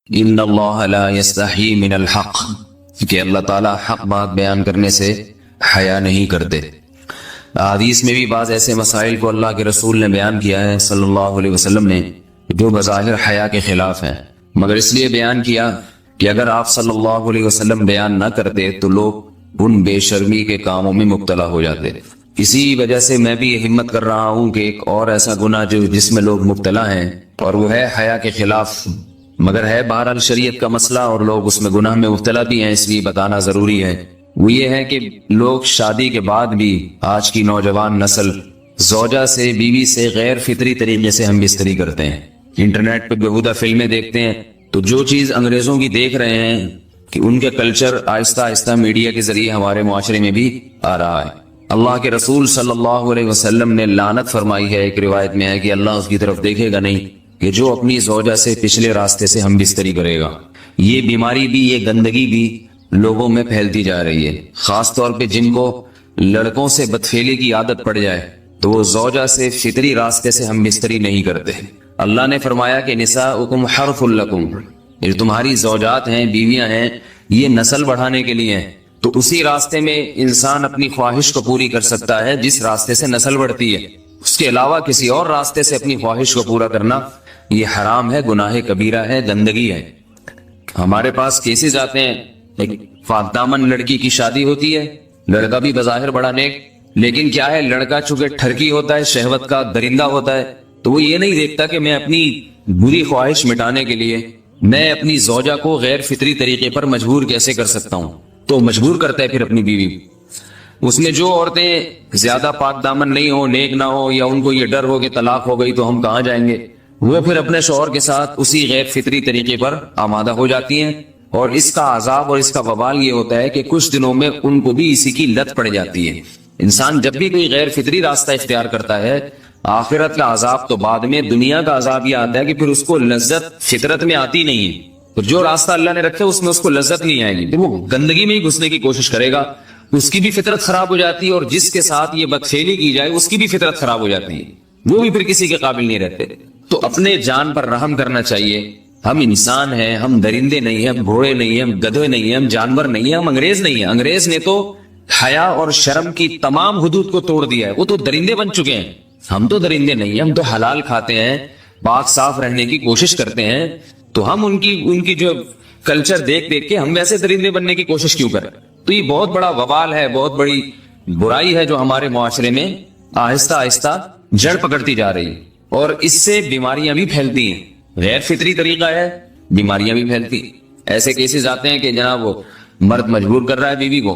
ان اللہ لا یستحی من الحق، کہ اللہ تعالیٰ حق بات بیان کرنے سے حیا نہیں کرتے۔ حدیث میں بھی بعض ایسے مسائل کو اللہ کے رسول نے بیان کیا ہے صلی اللہ علیہ وسلم نے جو بظاہر حیا کے خلاف ہیں، مگر اس لیے بیان کیا کہ اگر آپ صلی اللہ علیہ وسلم بیان نہ کرتے تو لوگ ان بے شرمی کے کاموں میں مبتلا ہو جاتے۔ اسی وجہ سے میں بھی یہ ہمت کر رہا ہوں کہ ایک اور ایسا گناہ جس میں لوگ مبتلا ہیں اور وہ ہے حیا کے خلاف، مگر ہے بہرحال شریعت کا مسئلہ اور لوگ اس میں گناہ میں مبتلا بھی ہیں، اس لیے بتانا ضروری ہے۔ وہ یہ ہے کہ لوگ شادی کے بعد بھی آج کی نوجوان نسل زوجہ سے، بیوی سے غیر فطری طریقے سے ہم بستری کرتے ہیں۔ انٹرنیٹ پہ بیہودہ فلمیں دیکھتے ہیں تو جو چیز انگریزوں کی دیکھ رہے ہیں کہ ان کے کلچر آہستہ آہستہ میڈیا کے ذریعے ہمارے معاشرے میں بھی آ رہا ہے۔ اللہ کے رسول صلی اللہ علیہ وسلم نے لعنت فرمائی ہے، ایک روایت میں ہے کہ اللہ اس کی طرف دیکھے گا نہیں کہ جو اپنی زوجہ سے پچھلے راستے سے ہم بستری کرے گا۔ یہ بیماری بھی، یہ گندگی بھی لوگوں میں پھیلتی جا رہی ہے، خاص طور پہ جن کو لڑکوں سے بدفعلی کی عادت پڑ جائے تو وہ زوجہ سے فطری راستے سے ہم بستری نہیں کرتے۔ اللہ نے فرمایا کہ نساؤکم حرث لکم، یہ تمہاری زوجات ہیں، بیویاں ہیں، یہ نسل بڑھانے کے لیے ہیں۔ تو اسی راستے میں انسان اپنی خواہش کو پوری کر سکتا ہے جس راستے سے نسل بڑھتی ہے، اس کے علاوہ کسی اور راستے سے اپنی خواہش کو پورا کرنا یہ حرام ہے، گناہ کبیرہ ہے، گندگی ہے۔ ہمارے پاس کیسز آتے ہیں، ایک پاک دامن لڑکی کی شادی ہوتی ہے، لڑکا بھی بظاہر بڑا نیک، لیکن کیا ہے، لڑکا چونکہ ٹھرکی ہوتا ہے، شہوت کا درندہ ہوتا ہے، تو وہ یہ نہیں دیکھتا کہ میں اپنی بری خواہش مٹانے کے لیے میں اپنی زوجہ کو غیر فطری طریقے پر مجبور کیسے کر سکتا ہوں، تو مجبور کرتا ہے پھر اپنی بیوی۔ اس میں جو عورتیں زیادہ پاک دامن نہیں ہو، نیک نہ ہو، یا ان کو یہ ڈر ہو کہ طلاق ہو گئی تو ہم کہاں جائیں گے، وہ پھر اپنے شوہر کے ساتھ اسی غیر فطری طریقے پر آمادہ ہو جاتی ہیں، اور اس کا عذاب اور اس کا وبال یہ ہوتا ہے کہ کچھ دنوں میں ان کو بھی اسی کی لت پڑ جاتی ہے۔ انسان جب بھی کوئی غیر فطری راستہ اختیار کرتا ہے، آخرت کا عذاب تو بعد میں، دنیا کا عذاب یہ آتا ہے کہ پھر اس کو لذت فطرت میں آتی نہیں ہے۔ تو جو راستہ اللہ نے رکھا اس میں اس کو لذت نہیں آئے گی، پھر وہ گندگی میں ہی گھسنے کی کوشش کرے گا، اس کی بھی فطرت خراب ہو جاتی ہے، اور جس کے ساتھ یہ بدفعلی کی جائے اس کی بھی فطرت خراب ہو جاتی ہے، وہ بھی پھر کسی کے قابل نہیں رہتے۔ تو اپنے جان پر رحم کرنا چاہیے۔ ہم انسان ہیں، ہم درندے نہیں ہیں، ہم گھوڑے نہیں ہیں، ہم گدھے نہیں ہیں، ہم جانور نہیں ہیں، ہم انگریز نہیں ہیں۔ انگریز نے تو حیا اور شرم کی تمام حدود کو توڑ دیا ہے، وہ تو درندے بن چکے ہیں۔ ہم تو درندے نہیں ہیں، ہم تو حلال کھاتے ہیں، پاک صاف رہنے کی کوشش کرتے ہیں، تو ہم ان کی جو کلچر دیکھ کے ہم ویسے درندے بننے کی کوشش کیوں کریں؟ تو یہ بہت بڑا وبال ہے، بہت بڑی برائی ہے جو ہمارے معاشرے میں آہستہ آہستہ جڑ پکڑتی جا رہی ہے، اور اس سے بیماریاں بھی پھیلتی ہیں۔ غیر فطری طریقہ ہے، بیماریاں بھی پھیلتی۔ ایسے کیسز آتے ہیں کہ جناب وہ مرد مجبور کر رہا ہے بیوی کو،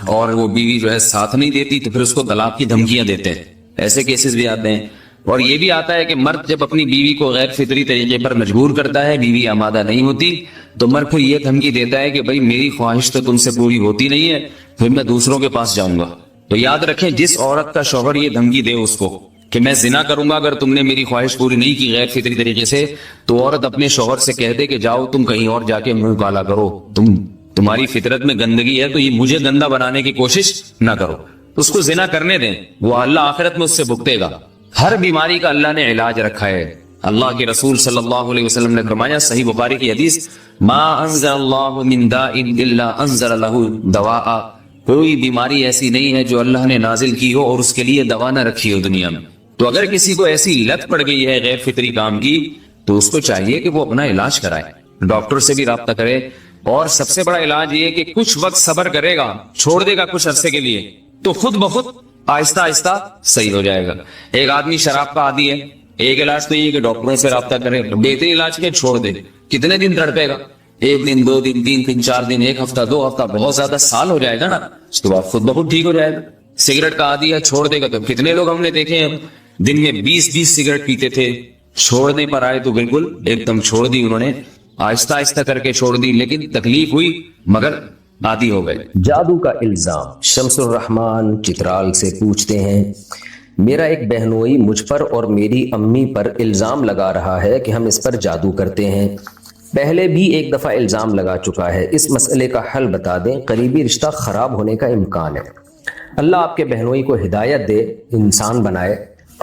اور وہ بیوی جو ہے ساتھ نہیں دیتی تو پھر اس کو طلاق کی دھمکیاں دیتے ہیں، ایسے کیسز بھی آتے ہیں۔ اور یہ بھی آتا ہے کہ مرد جب اپنی بیوی کو غیر فطری طریقے پر مجبور کرتا ہے، بیوی آمادہ نہیں ہوتی، تو مرد کو یہ دھمکی دیتا ہے کہ بھائی میری خواہش تو تم سے پوری ہوتی نہیں ہے، پھر میں دوسروں کے پاس جاؤں گا۔ تو یاد رکھیں، جس عورت کا شوہر یہ دھمکی دے اس کو کہ میں زنا کروں گا اگر تم نے میری خواہش پوری نہیں کی غیر فطری طریقے سے، تو عورت اپنے شوہر سے کہہ دے کہ جاؤ تم کہیں اور جا کے منہ کالا کرو، تمہاری فطرت میں گندگی ہے تو یہ مجھے گندا بنانے کی کوشش نہ کرو، اس کو زنا کرنے دیں، وہ اللہ آخرت میں اس سے بھگتے گا۔ ہر بیماری کا اللہ نے علاج رکھا ہے۔ اللہ کے رسول صلی اللہ علیہ وسلم نے فرمایا، صحیح بخاری کی حدیث، ما انزل اللہ من داء الا انزل له دواء، کوئی بیماری ایسی نہیں ہے جو اللہ نے نازل کی ہو اور اس کے لیے دوا نہ رکھی ہو دنیا میں۔ تو اگر کسی کو ایسی لت پڑ گئی ہے غیر فطری کام کی، تو اس کو چاہیے کہ وہ اپنا علاج کرائے، ڈاکٹر سے بھی رابطہ کرے، اور سب سے بڑا علاج یہ کہ کچھ وقت صبر کرے گا، چھوڑ دے گا کچھ عرصے کے لیے، تو خود بخود آہستہ آہستہ صحیح ہو جائے گا۔ ایک آدمی شراب کا عادی ہے، ایک علاج تو یہ کہ ڈاکٹروں سے رابطہ کرے، بہترین علاج کے چھوڑ دے، کتنے دن تڑپے گا؟ ایک دن، دو دن، تین دن، چار دن، ایک ہفتہ، دو ہفتہ، بہت زیادہ سال ہو جائے گا نا، اس کے بعد خود بخود ٹھیک ہو جائے گا۔ سگریٹ کا عادی ہے، چھوڑ دے گا، تو کتنے لوگ ہم نے دیکھے ہیں دن میں 20 سگریٹ پیتے تھے، چھوڑنے پر آئے تو بالکل ایک دم چھوڑ دی انہوں نے، آہستہ آہستہ کر کے چھوڑ دی، لیکن تکلیف ہوئی مگر عادی ہو گئے۔ جادو کا الزام۔ شمس الرحمان چترال سے پوچھتے ہیں، میرا ایک بہنوئی مجھ پر اور میری امی پر الزام لگا رہا ہے کہ ہم اس پر جادو کرتے ہیں، پہلے بھی ایک دفعہ الزام لگا چکا ہے، اس مسئلے کا حل بتا دیں، قریبی رشتہ خراب ہونے کا امکان ہے۔ اللہ آپ کے بہنوئی کو ہدایت دے، انسان بنائے۔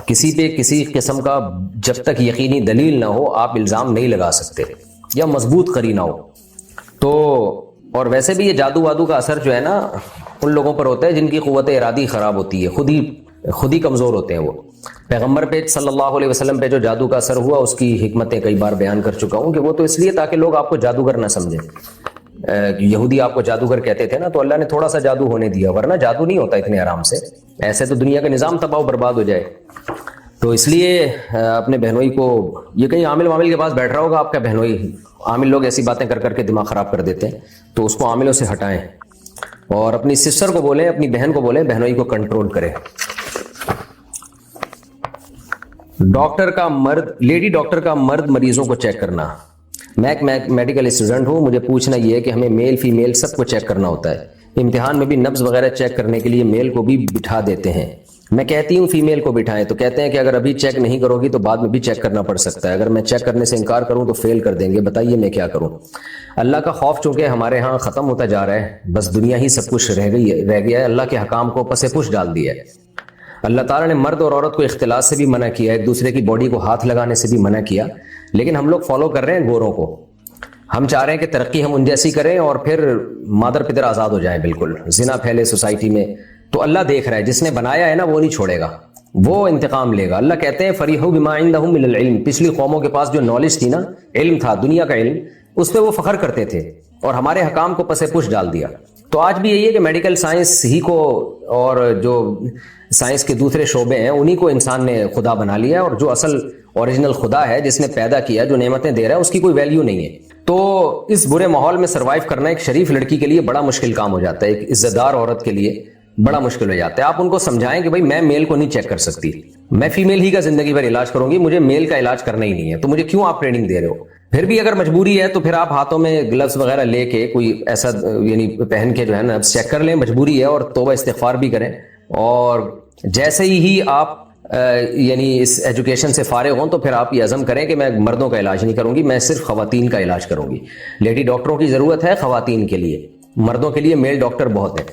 کسی پہ کسی قسم کا جب تک یقینی دلیل نہ ہو آپ الزام نہیں لگا سکتے، یا مضبوط قرینہ ہو. تو اور ویسے بھی یہ جادو وادو کا اثر جو ہے نا ان لوگوں پر ہوتا ہے جن کی قوت ارادی خراب ہوتی ہے, خود ہی کمزور ہوتے ہیں وہ. پیغمبر پہ صلی اللہ علیہ وسلم پہ جو جادو کا اثر ہوا اس کی حکمتیں کئی بار بیان کر چکا ہوں کہ وہ تو اس لیے تاکہ لوگ آپ کو جادوگر نہ سمجھیں. یہودی آپ کو جادوگر کہتے تھے نا, تو اللہ نے تھوڑا سا جادو ہونے دیا, ورنہ جادو نہیں ہوتا اتنے آرام سے, ایسے تو دنیا کا نظام تباہ و برباد ہو جائے. تو اس لیے اپنے بہنوئی کو, یہ کہیں عامل وامل کے پاس بیٹھ رہا ہوگا آپ کا بہنوئی, عامل لوگ ایسی باتیں کر کر کے دماغ خراب کر دیتے ہیں, تو اس کو عاملوں سے ہٹائیں اور اپنی سسٹر کو بولیں, اپنی بہن کو بولیں بہنوئی کو کنٹرول کرے. لیڈی ڈاکٹر کا مرد مریضوں کو چیک کرنا. میں ایک میڈیکل اسٹوڈنٹ ہوں, مجھے پوچھنا یہ ہے کہ ہمیں میل فیمیل سب کو چیک کرنا ہوتا ہے. امتحان میں بھی نبض وغیرہ چیک کرنے کے لیے میل کو بھی بٹھا دیتے ہیں. میں کہتی ہوں فیمیل کو بٹھائیں, تو کہتے ہیں کہ اگر ابھی چیک نہیں کرو گی تو بعد میں بھی چیک کرنا پڑ سکتا ہے, اگر میں چیک کرنے سے انکار کروں تو فیل کر دیں گے, بتائیے میں کیا کروں. اللہ کا خوف چونکہ ہمارے ہاں ختم ہوتا جا رہا ہے, بس دنیا ہی سب کچھ رہ گیا ہے, اللہ کے حکام کو پس پش ڈال دیا ہے. اللہ تعالیٰ نے مرد اور عورت کو اختلاط سے بھی منع کیا, ایک دوسرے کی باڈی کو ہاتھ لگانے سے بھی منع کیا, لیکن ہم لوگ فالو کر رہے ہیں گوروں کو. ہم چاہ رہے ہیں کہ ترقی ہم ان جیسی کریں اور پھر مادر پدر آزاد ہو جائیں, بالکل زنا پھیلے سوسائٹی میں. تو اللہ دیکھ رہا ہے, جس نے بنایا ہے نا وہ نہیں چھوڑے گا, وہ انتقام لے گا. اللہ کہتے ہیں فریحوا بما عندهم من العلم, پچھلی قوموں کے پاس جو نالج تھی نا, علم تھا دنیا کا علم, اس پہ وہ فخر کرتے تھے اور ہمارے حکام کو پس پش ڈال دیا. تو آج بھی یہی ہے کہ میڈیکل سائنس ہی کو اور جو سائنس کے دوسرے شعبے ہیں انہی کو انسان نے خدا بنا لیا, اور جو اصل اوریجنل خدا ہے جس نے پیدا کیا, جو نعمتیں دے رہا ہے, اس کی کوئی ویلیو نہیں ہے. تو اس برے ماحول میں سروائیو کرنا ایک شریف لڑکی کے لیے بڑا مشکل کام ہو جاتا ہے, ایک عزت دار عورت کے لیے بڑا مشکل ہو جاتا ہے. آپ ان کو سمجھائیں کہ بھائی میں میل کو نہیں چیک کر سکتی, میں فیمیل ہی کا زندگی بھر علاج کروں گی, مجھے میل کا علاج کرنا ہی نہیں ہے, تو مجھے کیوں آپ ٹریننگ دے رہے ہو. پھر بھی اگر مجبوری ہے تو پھر آپ ہاتھوں میں گلوز وغیرہ لے کے کوئی ایسا یعنی پہن کے جو ہے نا چیک کر لیں, مجبوری ہے, اور توبہ استغفار بھی کریں. اور جیسے ہی آپ یعنی اس ایجوکیشن سے فارغ ہوں تو پھر آپ یہ عزم کریں کہ میں مردوں کا علاج نہیں کروں گی, میں صرف خواتین کا علاج کروں گی. لیڈی ڈاکٹروں کی ضرورت ہے خواتین کے لیے, مردوں کے لیے میل ڈاکٹر بہت ہے.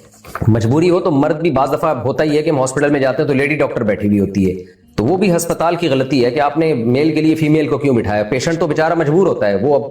مجبوری ہو تو مرد بھی بعض دفعہ ہوتا ہی ہے کہ ہم ہاسپٹل میں جاتے ہیں تو لیڈی ڈاکٹر بیٹھی ہوئی ہوتی ہے, تو وہ بھی ہسپتال کی غلطی ہے کہ آپ نے میل کے لیے فیمیل کو کیوں بٹھایا. پیشنٹ تو بیچارہ مجبور ہوتا ہے, وہ اب